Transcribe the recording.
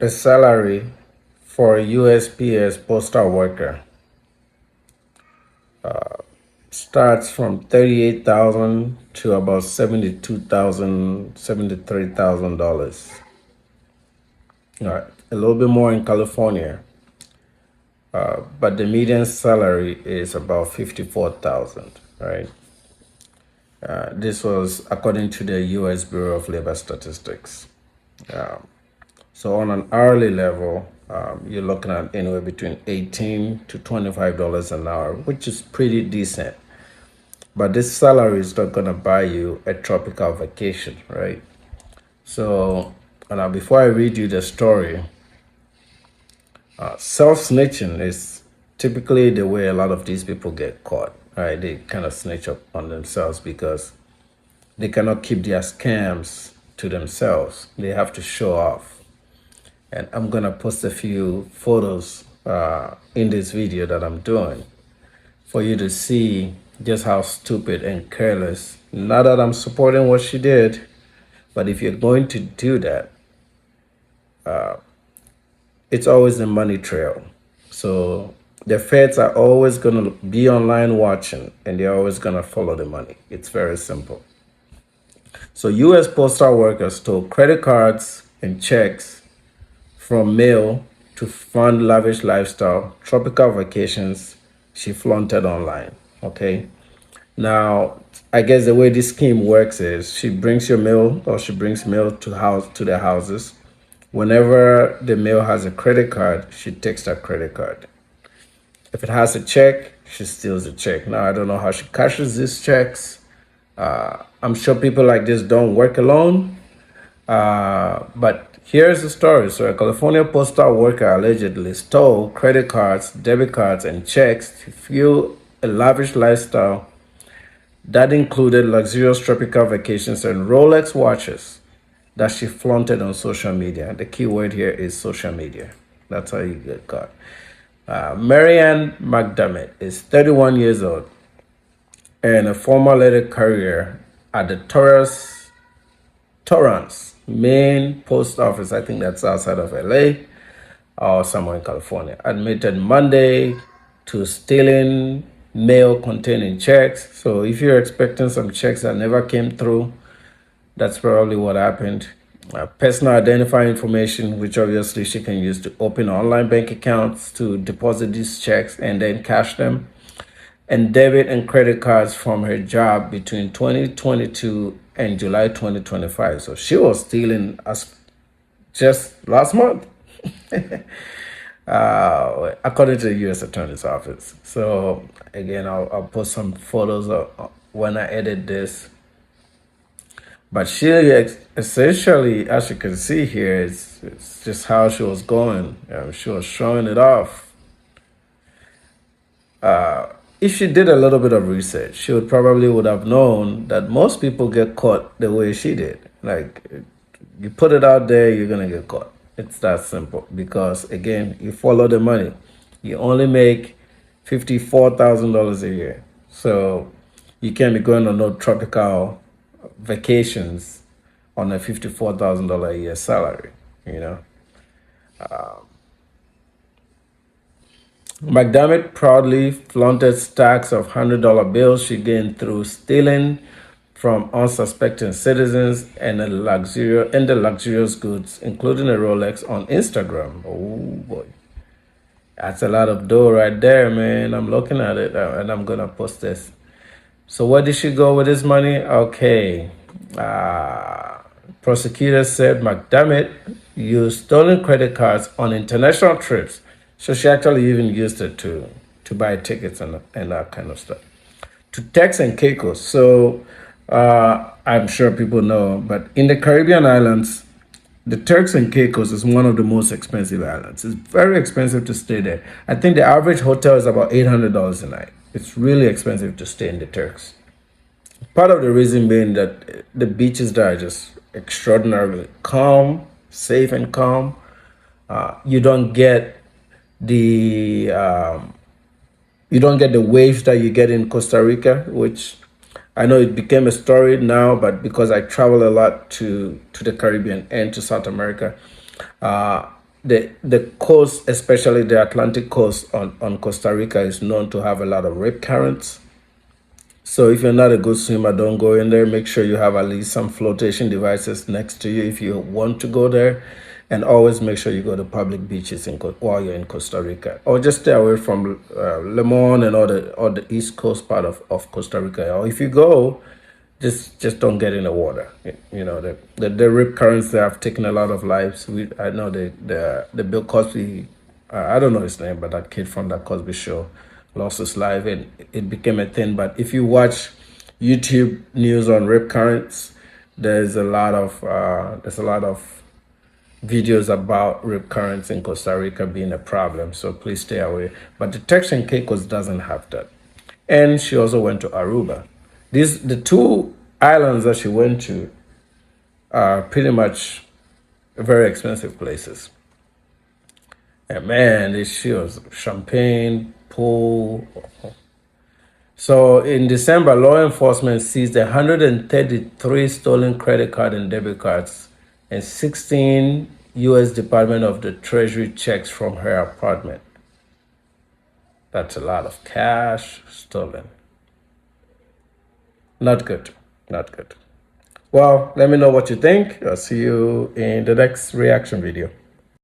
The salary for a USPS postal worker starts from 38,000 to about 72,000, $73,000. All right, a little bit more in California, but the median salary is about 54,000. Right. This was according to the U.S. Bureau of Labor Statistics. So on an hourly level, you're looking at anywhere between $18 to $25 an hour, which is pretty decent. But this salary is not gonna buy you a tropical vacation, right? So now before I read you the story, self-snitching is typically the way a lot of these people get caught, right? They kind of snitch up on themselves because they cannot keep their scams to themselves. They have to show off. And I'm gonna post a few photos in this video that I'm doing for you to see just how stupid and careless. Not that I'm supporting what she did, but if you're going to do that, it's always the money trail. So the feds are always gonna be online watching, and they're always gonna follow the money. It's very simple. So U.S. postal workers stole credit cards and checks from mail to fund lavish lifestyle, tropical vacations she flaunted online. Okay. Now, I guess the way this scheme works is she brings your mail, or she brings mail to their houses. Whenever the mail has a credit card, she takes that credit card. If it has a check, she steals the check. Now, I don't know how she cashes these checks. I'm sure people like this don't work alone. But here's the story. So a California postal worker allegedly stole credit cards, debit cards, and checks to fuel a lavish lifestyle that included luxurious tropical vacations and Rolex watches that she flaunted on social media. The key word here is social media. That's how you get caught. Marianne McDermott is 31 years old and a former letter carrier at the Torrance main post office. I think that's outside of LA or somewhere in California. Admitted Monday to stealing mail containing checks. So if you're expecting some checks that never came through, that's probably what happened. Personal identifying information, which obviously she can use to open online bank accounts to deposit these checks and then cash them, and debit and credit cards from her job between 2022 and July 2025. So she was stealing as just last month, according to the U.S. Attorney's Office. So again, I'll post some photos when I edit this. But she essentially, as you can see here, it's just how she was going. She was showing it off. If she did a little bit of research, she would have known that most people get caught the way she did. Like, you put it out there, you're gonna get caught. It's that simple. Because again, you follow the money. You only make $54,000 a year, so you can't be going on no tropical vacations on a $54,000 a year salary. You know. McDermott proudly flaunted stacks of $100 bills she gained through stealing from unsuspecting citizens and the luxurious goods, including a Rolex, on Instagram. Oh boy, that's a lot of dough right there, man. I'm looking at it and I'm gonna post this. So where did she go with this money? Okay, prosecutors said McDermott used stolen credit cards on international trips. So she actually even used it to buy tickets and that kind of stuff. To Turks and Caicos. So I'm sure people know, but in the Caribbean islands, the Turks and Caicos is one of the most expensive islands. It's very expensive to stay there. I think the average hotel is about $800 a night. It's really expensive to stay in the Turks. Part of the reason being that the beaches there are just extraordinarily calm, safe and calm. You don't get the waves that you get in Costa Rica, which I know it became a story now, but because I travel a lot to the Caribbean and to South America, the coast, especially the Atlantic coast on Costa Rica, is known to have a lot of rip currents. So if you're not a good swimmer, don't go in there. Make sure you have at least some flotation devices next to you if you want to go there. And always make sure you go to public beaches while you're in Costa Rica. Or just stay away from Limon and all the east coast part of Costa Rica. Or if you go, just don't get in the water. You know, the rip currents there have taken a lot of lives. I know the Bill Cosby, I don't know his name, but that kid from that Cosby show lost his life, and it became a thing. But if you watch YouTube news on rip currents, there's a lot of videos about rip currents in Costa Rica being a problem. So please stay away. But the Turks Caicos doesn't have that. And she also went to Aruba. The two islands that she went to are pretty much very expensive places. And man, she was champagne, pool. So in December, law enforcement seized 133 stolen credit card and debit cards and 16 U.S. Department of the Treasury checks from her apartment. That's a lot of cash stolen. Not good. Not good. Well, let me know what you think. I'll see you in the next reaction video.